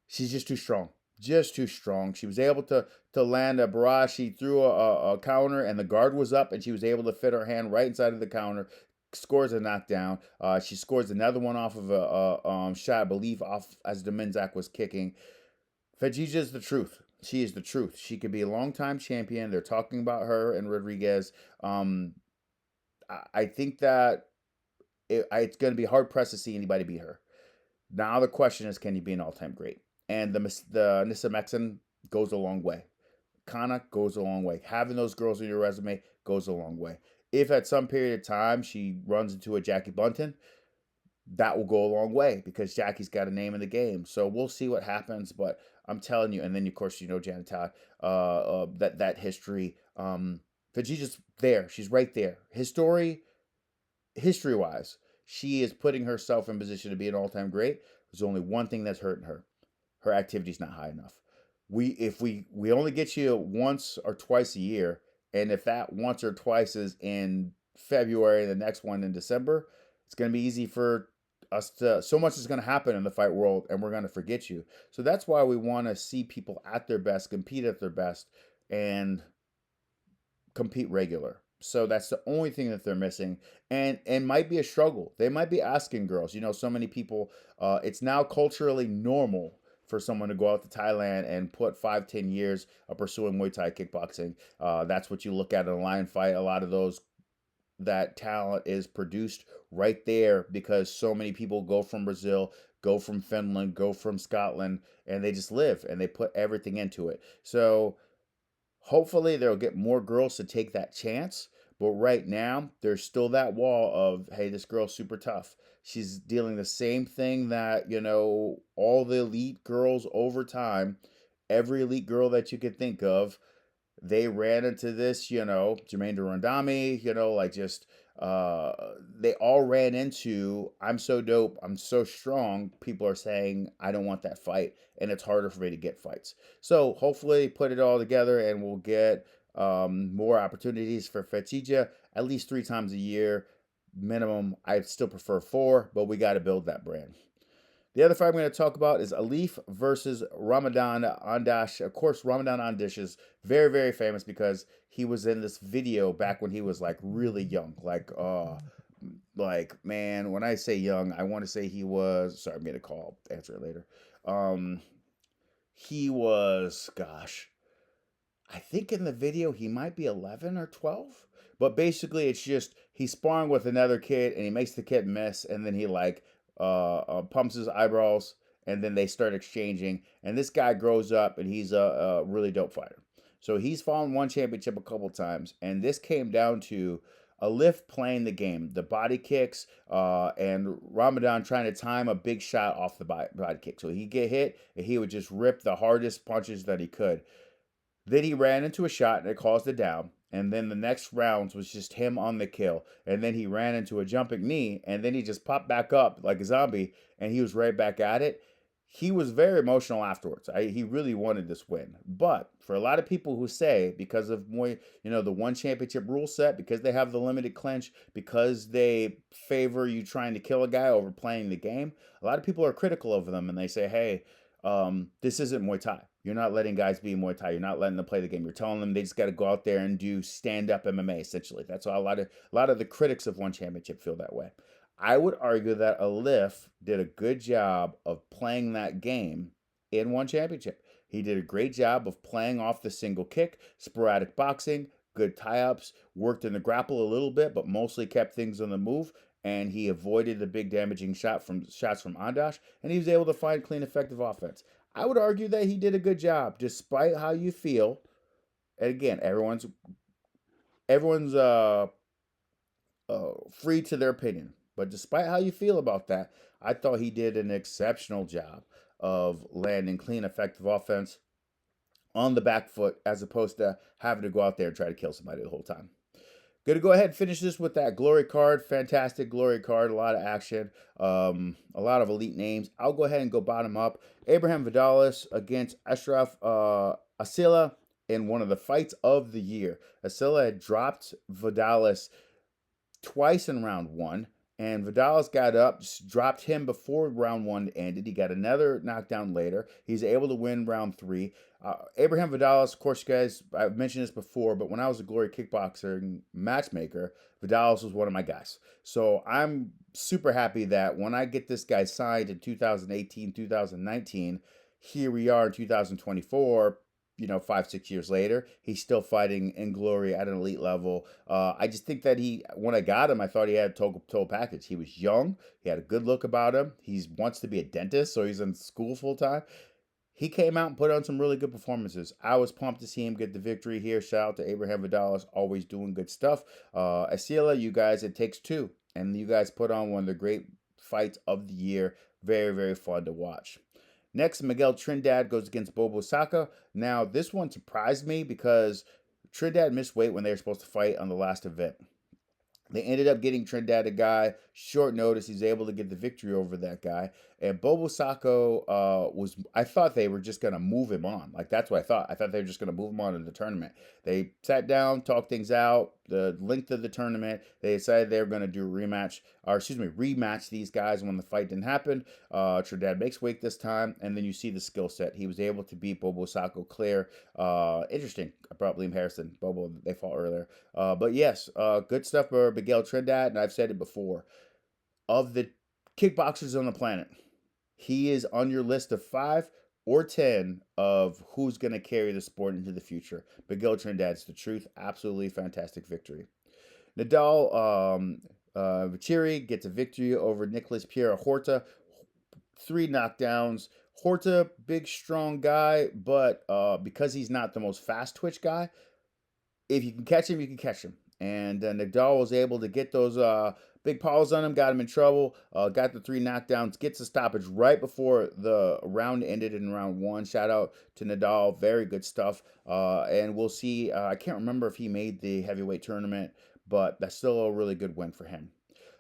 She's just too strong. just too strong. She was able to land a barrage. She threw a counter, and the guard was up, and she was able to fit her hand right inside of the counter. Scores a knockdown. She scores another one off of a shot, I believe, off as the Menzak was kicking. Fajija is the truth. She is the truth. She could be a long-time champion. They're talking about her and Rodriguez. Um, I think that it's going to be hard pressed to see anybody beat her. Now the question is, can you be an all-time great? And the Nissa Mexen goes a long way. Kana goes a long way. Having those girls on your resume goes a long way. If at some period of time she runs into a Jackie Bunton, that will go a long way because Jackie's got a name in the game. So we'll see what happens. But I'm telling you, and then of course Janet Todd, that history. Faji's there. She's right there. History wise, she is putting herself in position to be an all time great. There's only one thing that's hurting her. Her activity's not high enough. If we only get you once or twice a year, and if that once or twice is in February, the next one in December, it's going to be easy for us to. So much is going to happen in the fight world, and we're going to forget you. So that's why we want to see people at their best, compete at their best, and compete regular. So that's the only thing that they're missing, and might be a struggle. They might be asking girls. So many people. It's now culturally normal for someone to go out to Thailand and put 5-10 years of pursuing Muay Thai kickboxing. That's what you look at in a lion fight. A lot of those that talent is produced right there because so many people go from Brazil, go from Finland, go from Scotland, and they just live and they put everything into it. So hopefully they'll get more girls to take that chance. But right now, there's still that wall of, hey, this girl's super tough. She's dealing the same thing that, all the elite girls over time, every elite girl that you could think of, they ran into this, Jermaine Durandami, like just they all ran into I'm so dope, I'm so strong. People are saying I don't want that fight, and it's harder for me to get fights. So hopefully put it all together, and we'll get more opportunities for Fetija at least 3 times a year minimum. I still prefer 4, but we got to build that brand. The other fight I'm going to talk about is Alif versus Ramadan Andash. Of course, Ramadan Andash is very, very famous because he was in this video back when he was like really young. Like man, when I say young, I want to say he was. Sorry, I'm getting a call. Answer it later. Um, he was, gosh, I think in the video he might be 11 or 12. But basically, it's just he's sparring with another kid and he makes the kid miss, and then he like pumps his eyebrows, and then they start exchanging. And this guy grows up and he's a really dope fighter. So he's fallen one championship a couple times, and this came down to a lift playing the game, the body kicks, and Ramadan trying to time a big shot off the body kick. So he'd get hit and he would just rip the hardest punches that he could. Then he ran into a shot and it caused a down. And then the next rounds was just him on the kill. And then he ran into a jumping knee. And then he just popped back up like a zombie. And he was right back at it. He was very emotional afterwards. He really wanted this win. But for a lot of people who say, because of more, the one championship rule set, because they have the limited clinch, because they favor you trying to kill a guy over playing the game, a lot of people are critical of them. And they say, hey, this isn't Muay Thai. You're not letting guys be Muay Thai. You're not letting them play the game. You're telling them they just got to go out there and do stand-up MMA. Essentially, that's why a lot of the critics of one championship feel that way. I would argue that Alif did a good job of playing that game in one championship. He did a great job of playing off the single kick, sporadic boxing, good tie-ups, worked in the grapple a little bit, but mostly kept things on the move. And he avoided the big damaging shots from Andash, and he was able to find clean, effective offense. I would argue that he did a good job, despite how you feel. And again, everyone's free to their opinion, but despite how you feel about that, I thought he did an exceptional job of landing clean, effective offense on the back foot, as opposed to having to go out there and try to kill somebody the whole time. Going to go ahead and finish this with that glory card. Fantastic glory card. A lot of action. A lot of elite names. I'll go ahead and go bottom up. Abraham Vidalis against Ashraf Asila in one of the fights of the year. Asila had dropped Vidalis twice in round 1. And Vidal's got up, dropped him before round one ended. He got another knockdown later. He's able to win round three. Abraham Vidalas, of course, you guys, I've mentioned this before, but when I was a Glory Kickboxer matchmaker, Vidalas was one of my guys. So I'm super happy that when I get this guy signed in 2018, 2019, here we are in 2024, 5, 6 years later, he's still fighting in Glory at an elite level. I just think that when I got him, I thought he had a total package. He was young, he had a good look about him. He wants to be a dentist, so he's in school full time. He came out and put on some really good performances. I was pumped to see him get the victory here. Shout out to Abraham Vidalas, always doing good stuff. Asila, you guys, it takes two, and you guys put on one of the great fights of the year. Very, very fun to watch. Next, Miguel Trinidad goes against Bobo Saka. Now, this one surprised me because Trinidad missed weight when they were supposed to fight on the last event. They ended up getting Trinidad a guy short notice. He's able to get the victory over that guy. And Bobo Sacco was. I thought they were just gonna move him on. Like that's what I thought. I thought they were just gonna move him on in the tournament. They sat down, talked things out. The length of the tournament, they decided they were gonna do a rematch, or excuse me, rematch these guys when the fight didn't happen. Trinidad makes weight this time, and then you see the skill set. He was able to beat Bobo Sacco clear. Interesting. I brought Liam Harrison. Bobo, they fought earlier. But yes, good stuff for Miguel Trinidad, and I've said it before. Of the kickboxers on the planet, he is on your list of 5 or 10 of who's going to carry the sport into the future. Miguel Trinidad's the truth. Absolutely fantastic victory. Nadal Vachiri gets a victory over Nicholas Pierre Horta. 3 knockdowns. Horta, big, strong guy, but because he's not the most fast twitch guy, if you can catch him, you can catch him. And Nadal was able to get those big paws on him, got him in trouble, got the 3 knockdowns, gets a stoppage right before the round ended in round one. Shout out to Nadal, very good stuff. And we'll see. I can't remember if he made the heavyweight tournament, but that's still a really good win for him.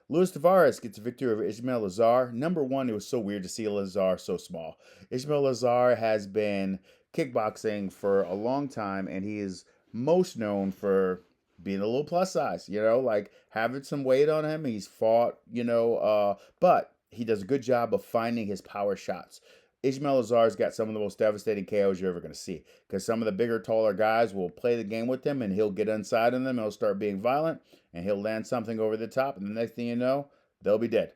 Luis Tavares gets a victory over Ismail Lazar. Number one, it was so weird to see Lazar so small. Ismail Lazar has been kickboxing for a long time, and he is most known for being a little plus size, like having some weight on him. He's fought, but he does a good job of finding his power shots. Ismail Azar's got some of the most devastating KOs you're ever going to see because some of the bigger, taller guys will play the game with him and he'll get inside on them. He'll start being violent and he'll land something over the top. And the next thing you know, they'll be dead.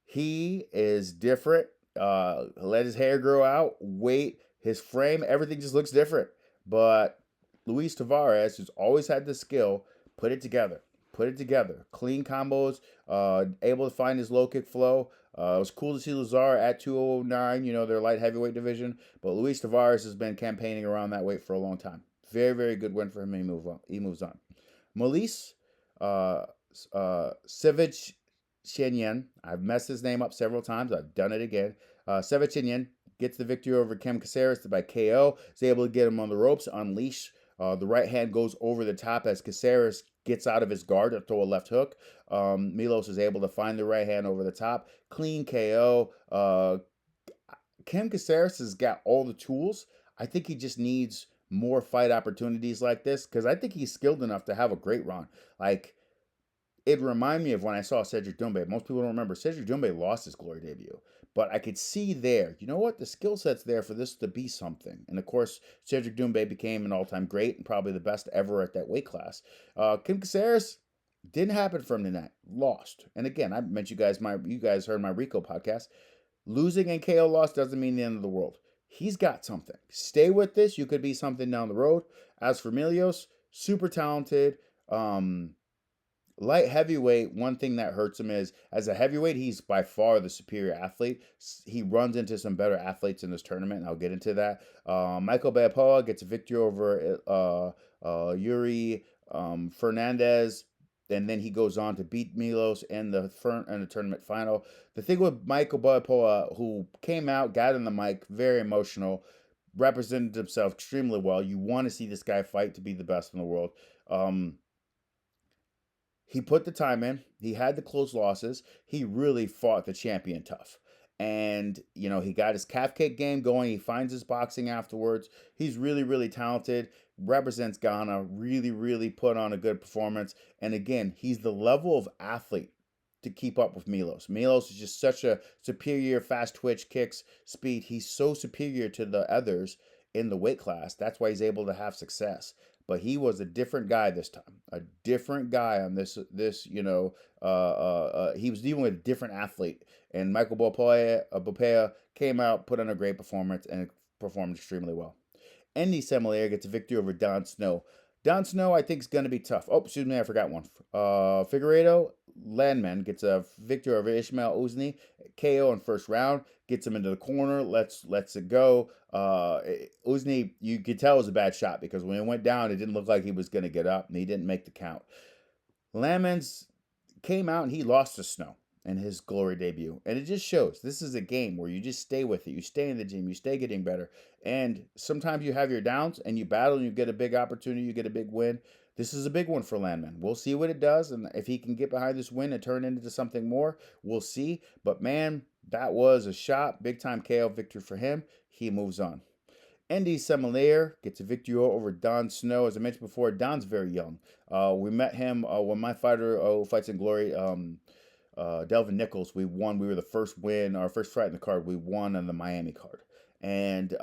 He is different. Let his hair grow out, weight, his frame, everything just looks different. But Luis Tavares, who's always had the skill, put it together. Put it together. Clean combos, able to find his low kick flow. It was cool to see Lazar at 209, their light heavyweight division. But Luis Tavares has been campaigning around that weight for a long time. Very, very good win for him. He moves on. Molise Savage Shenyan. I've messed his name up several times. I've done it again. Savage Shenyan gets the victory over Kem Caceres by KO. Is able to get him on the ropes, unleash. The right hand goes over the top as Caceres gets out of his guard to throw a left hook. Milos is able to find the right hand over the top. Clean KO. Kem Caceres has got all the tools. I think he just needs more fight opportunities like this because I think he's skilled enough to have a great run. Like, it reminded me of when I saw Cedric Doumbé. Most people don't remember. Cedric Doumbé lost his Glory debut. But I could see there, you know what? The skill set's there for this to be something. And of course, Cedric Doumbé became an all-time great and probably the best ever at that weight class. Kem Caceres didn't happen for him tonight. Lost. And again, I mentioned you guys heard my Rico podcast. Losing and KO loss doesn't mean the end of the world. He's got something. Stay with this. You could be something down the road. As for Milios, super talented. Light heavyweight, one thing that hurts him is as a heavyweight, he's by far the superior athlete. He runs into some better athletes in this tournament, and I'll get into that. Michael Bayapoa gets a victory over Yuri Fernandez, and then he goes on to beat Milos in the tournament final. The thing with Michael Bayapoa, who came out, got in the mic, very emotional, represented himself extremely well. You want to see this guy fight to be the best in the world. He put the time in. He had the close losses. He really fought the champion tough. And, he got his calf kick game going. He finds his boxing afterwards. He's really, really talented. Represents Ghana. Really, really put on a good performance. And again, he's the level of athlete to keep up with Milos. Milos is just such a superior fast twitch, kicks, speed. He's so superior to the others in the weight class. That's why he's able to have success. But he was a different guy this time. A different guy on he was dealing with a different athlete. And Michael Bopea came out, put on a great performance, and performed extremely well. Andy Semelier gets a victory over Don Snow. Don Snow, I think, is going to be tough. Oh, excuse me, I forgot one. Figueredo Landman gets a victory over Ishmael Uzni. KO in first round, gets him into the corner. Let's it go. Uzni, you could tell it was a bad shot because when it went down, it didn't look like he was going to get up, and he didn't make the count. Landman's came out and he lost to Snow in his glory debut. And it just shows this is a game where you just stay with it. You stay in the gym, you stay getting better. And sometimes you have your downs and you battle and you get a big opportunity, you get a big win. This is a big one for Landman. We'll see what it does. And if he can get behind this win and turn it into something more, we'll see. But man, that was a shot. Big time KO victory for him. He moves on. Andy Semelier gets a victory over Don Snow. As I mentioned before, Don's very young. We met him when my fighter fights in glory. Delvin Nichols, we won. We were the first win, our first fight in the card. We won on the Miami card, and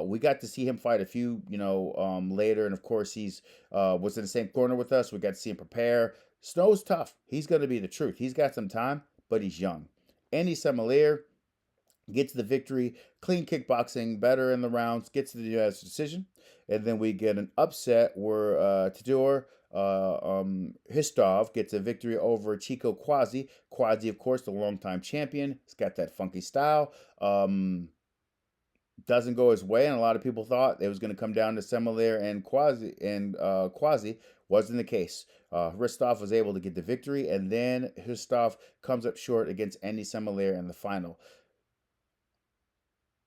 we got to see him fight a few, later. And of course, he's was in the same corner with us. We got to see him prepare. Snow's tough. He's going to be the truth. He's got some time, but he's young. Andy Semelier gets the victory, clean kickboxing, better in the rounds, gets to the U.S. decision. And then we get an upset where Tador Histov gets a victory over Chico Quasi. Quasi, of course, the longtime champion. He's got that funky style. Doesn't go his way, and a lot of people thought it was going to come down to Semelier and Quasi. Wasn't the case. Histov was able to get the victory, and then Histov comes up short against Andy Semelier in the final.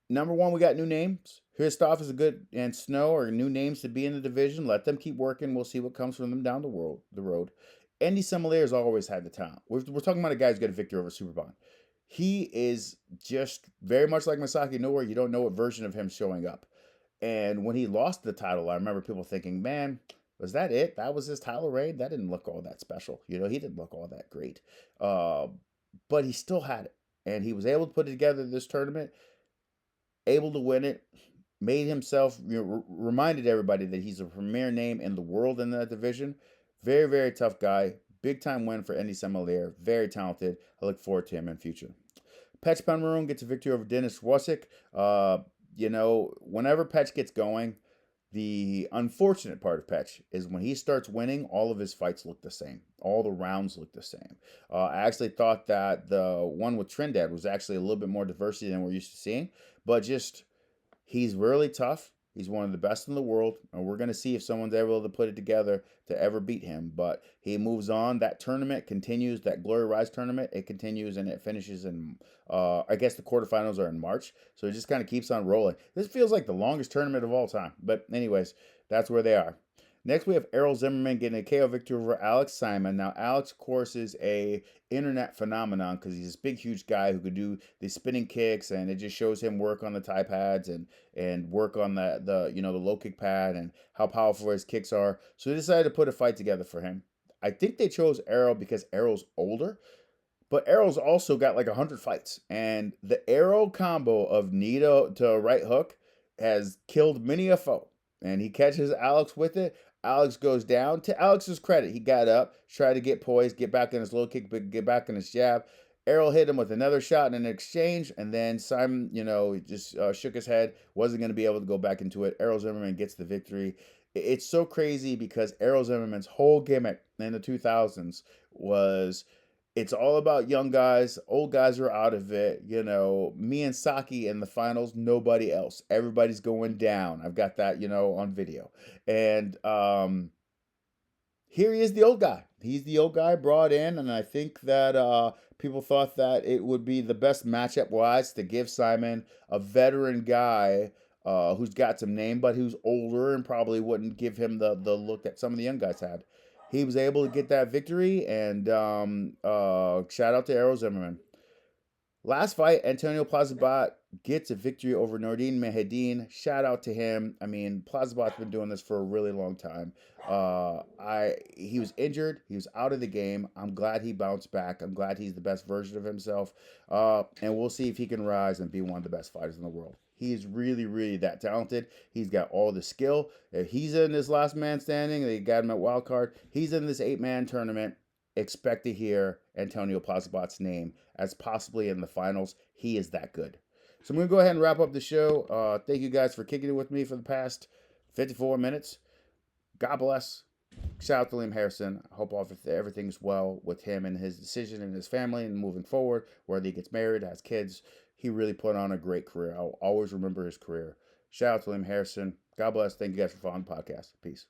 Number one, we got new names. Histov is a good, and Snow are new names to be in the division. Let them keep working. We'll see what comes from them down the road. Andy Semelier has always had the talent. We're talking about a guy who's got a victory over Superbond. He is just very much like Masaki Noura. You don't know what version of him showing up. And when he lost the title, I remember people thinking, man, was that it? That was his title reign? That didn't look all that special. He didn't look all that great. But he still had it. And he was able to put it together this tournament, able to win it, made himself, reminded everybody that he's a premier name in the world in that division. Very, very tough guy. Big time win for Andy Semelier. Very talented. I look forward to him in future. Petch Penmaroon gets a victory over Dennis Wasick. Whenever Petch gets going, the unfortunate part of Petch is when he starts winning, all of his fights look the same. All the rounds look the same. I actually thought that the one with Trinidad was actually a little bit more diversity than we're used to seeing. But just, he's really tough. He's one of the best in the world. And we're going to see if someone's able to put it together to ever beat him. But he moves on. That tournament continues. That Glory Rise tournament, it continues and it finishes in, I guess the quarterfinals are in March. So it just kind of keeps on rolling. This feels like the longest tournament of all time. But anyways, that's where they are. Next, we have Errol Zimmerman getting a KO victory over Alex Simon. Now, Alex, of course, is a internet phenomenon because he's this big, huge guy who could do these spinning kicks, and it just shows him work on the tie pads and work on the low kick pad and how powerful his kicks are. So they decided to put a fight together for him. I think they chose Errol because Errol's older, but Errol's also got like 100 fights, and the Errol combo of knee to right hook has killed many a foe. And he catches Alex with it. Alex goes down. To Alex's credit, he got up, tried to get poised, get back in his low kick, but get back in his jab. Errol hit him with another shot in an exchange, and then Simon, just shook his head, wasn't going to be able to go back into it. Errol Zimmerman gets the victory. It's so crazy because Errol Zimmerman's whole gimmick in the 2000s was, it's all about young guys. Old guys are out of it. Me and Saki in the finals, nobody else. Everybody's going down. I've got that, on video. And here he is, the old guy. He's the old guy brought in, and I think that people thought that it would be the best matchup-wise to give Simon a veteran guy who's got some name, but who's older and probably wouldn't give him the look that some of the young guys had. He was able to get that victory, and shout out to Errol Zimmerman. Last fight, Antonio Plazibat gets a victory over Nordine Mehedin. Shout out to him. I mean, Plazibat's been doing this for a really long time. He was injured. He was out of the game. I'm glad he bounced back. I'm glad he's the best version of himself. And we'll see if he can rise and be one of the best fighters in the world. He's really, really that talented. He's got all the skill. If he's in this last man standing, they got him at wild card. He's in this 8-man tournament. Expect to hear Antonio Plazibat's name as possibly in the finals. He is that good. So I'm going to go ahead and wrap up the show. Thank you guys for kicking it with me for the past 54 minutes. God bless. Shout out to Liam Harrison. I hope everything's well with him and his decision and his family and moving forward, whether he gets married, has kids. He really put on a great career. I'll always remember his career. Shout out to Liam Harrison. God bless. Thank you guys for following the podcast. Peace.